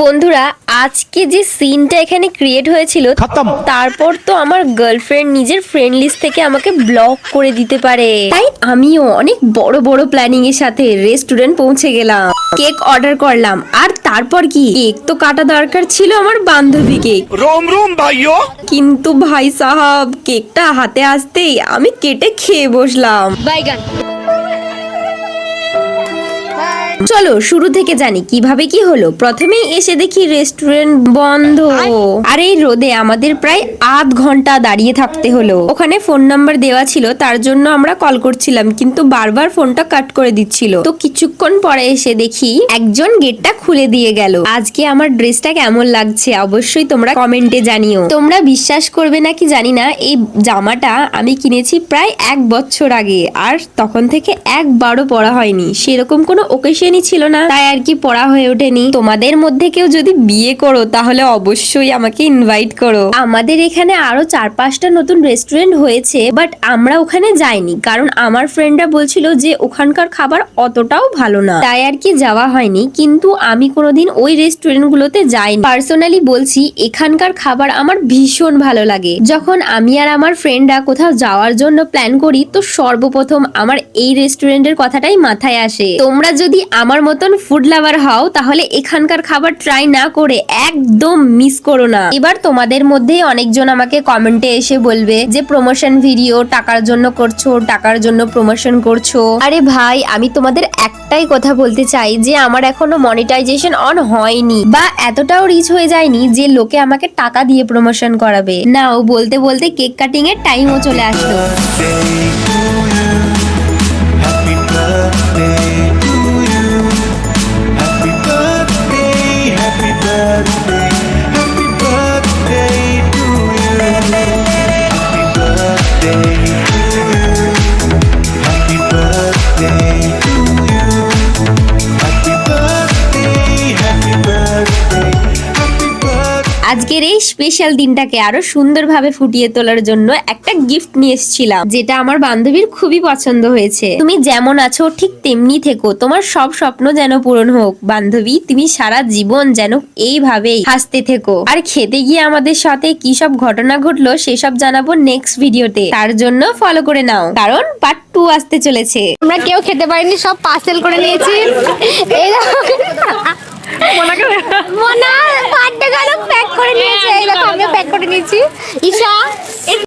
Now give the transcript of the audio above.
বন্ধুরা, আজকে যে সিনটা এখানে ক্রিয়েট হয়েছিল তারপর তো আমার গার্লফ্রেন্ড নিজের ফ্রেন্ড লিস্ট থেকে আমাকে ব্লক করে দিতে পারে, তাই আমিও অনেক বড় বড় প্ল্যানিং এর সাথে রেস্টুরেন্ট পৌঁছে গেলাম। কেক অর্ডার করলাম, আর তারপর কি কেক তো কাটা দরকার ছিল আমার বান্ধবীকে। रोम रोम भाइयों। কিন্তু ভাই সাহাব, কেকটা হাতে আসতেই আমি কেটে খেয়ে বসলাম। বাইগান। চলো শুরু থেকে জানি কিভাবে কি হলো। প্রথমেই এসে দেখি রেস্টুরেন্ট বন্ধ, আর এই রোদে আমাদের প্রায় আধ ঘন্টা দাঁড়িয়ে থাকতে হলো। ওখানে ফোন নাম্বার দেওয়া ছিল, তার জন্য আমরা কল করছিলাম, কিন্তু বারবার ফোনটা কাট করে দিচ্ছিল। তো কিছুক্ষণ পরে এসে দেখি একজন গেটটা খুলে দিয়ে গেল। আজকে আমার ড্রেসটা কেমন লাগছে অবশ্যই তোমরা কমেন্টে জানিও। তোমরা বিশ্বাস করবে নাকি জানি না, এই জামাটা আমি কিনেছি প্রায় 1 বছর আগে, আর তখন থেকে একবারও পরা হয়নি। সেরকম কোনো ওকেশনই ছিল না, তাই আর কি পড়া হয়ে ওঠেনি। তোমাদের মধ্যে কেউ যদি বিয়ে করো তাহলে অবশ্যই আমাকে ইনভাইট করো। আমাদের এখানে আরো 4-5টা নতুন রেস্টুরেন্ট হয়েছে, বাট আমরা ওখানে যাইনি, কারণ আমার ফ্রেন্ডরা বলছিল যে ওখানকার খাবার অতটাও ভালো না, তাই আর কি যাওয়া হয়নি। কিন্তু আমি কোনোদিন ওই রেস্টুরেন্ট গুলোতে যাইনি। পার্সোনালি বলছি, এখানকার খাবার আমার ভীষণ ভালো লাগে। যখন আমি আর আমার ফ্রেন্ডরা কোথাও যাওয়ার জন্য প্ল্যান করি, তো সর্বপ্রথম আমার এই রেস্টুরেন্টের কথাটাই মাথায় আসে। তোমরা যদি আমার মতন ফুড লাভার হও তাহলে এখানকার খাবার ট্রাই না করে একদম মিস করো না। এবার তোমাদের মধ্যে অনেকজন আমাকে কমেন্টে এসে বলবে যে প্রমোশন ভিডিও টাকার জন্য করছো, টাকার জন্য প্রমোশন করছো। আরে ভাই, আমি তোমাদের একটাই কথা বলতে চাই যে আমার এখনো মনিটাইজেশন অন হয়নি, বা এতটাও রিচ হয়ে যায়নি যে লোকে আমাকে টাকা দিয়ে প্রমোশন করাবে। নাও বলতে বলতে কেক কাটিং এর টাইমও চলে আসলো। Happy birthday to you. Happy birthday, happy birthday, happy birthday to you. Happy birthday to you. Happy birthday to you. Happy birthday, happy birthday, happy birthday. আজকের এই স্পেশাল দিনটাকে আরো সুন্দরভাবে ফুটিয়ে তোলার জন্য একটা গিফট নিয়ে এসেছিলাম, যেটা আমার বান্ধবীর খুবই পছন্দ হয়েছে। তুমি যেমন আছো ঠিক তেমনি থেকো, তোমার সব স্বপ্ন যেন পূরণ হোক। বান্ধবী, তুমি সারা জীবন যেন এইভাবেই হাসতে থেকো। আর খেতে গিয়ে আমাদের সাথে কি সব ঘটনা ঘটলো সেসব জানাবো নেক্সট ভিডিওতে, তার জন্য ফলো করে নাও, কারণ পার্ট 2 আসতে চলেছে। আমরা কেউ খেতে পারিনি, সব পার্সেল করে নিয়েছি। এই মোনা বার্থডে গার্ল প্যাক করে নিয়েছে, এই দেখো আমিও প্যাক করে নিয়েছি। ঈশা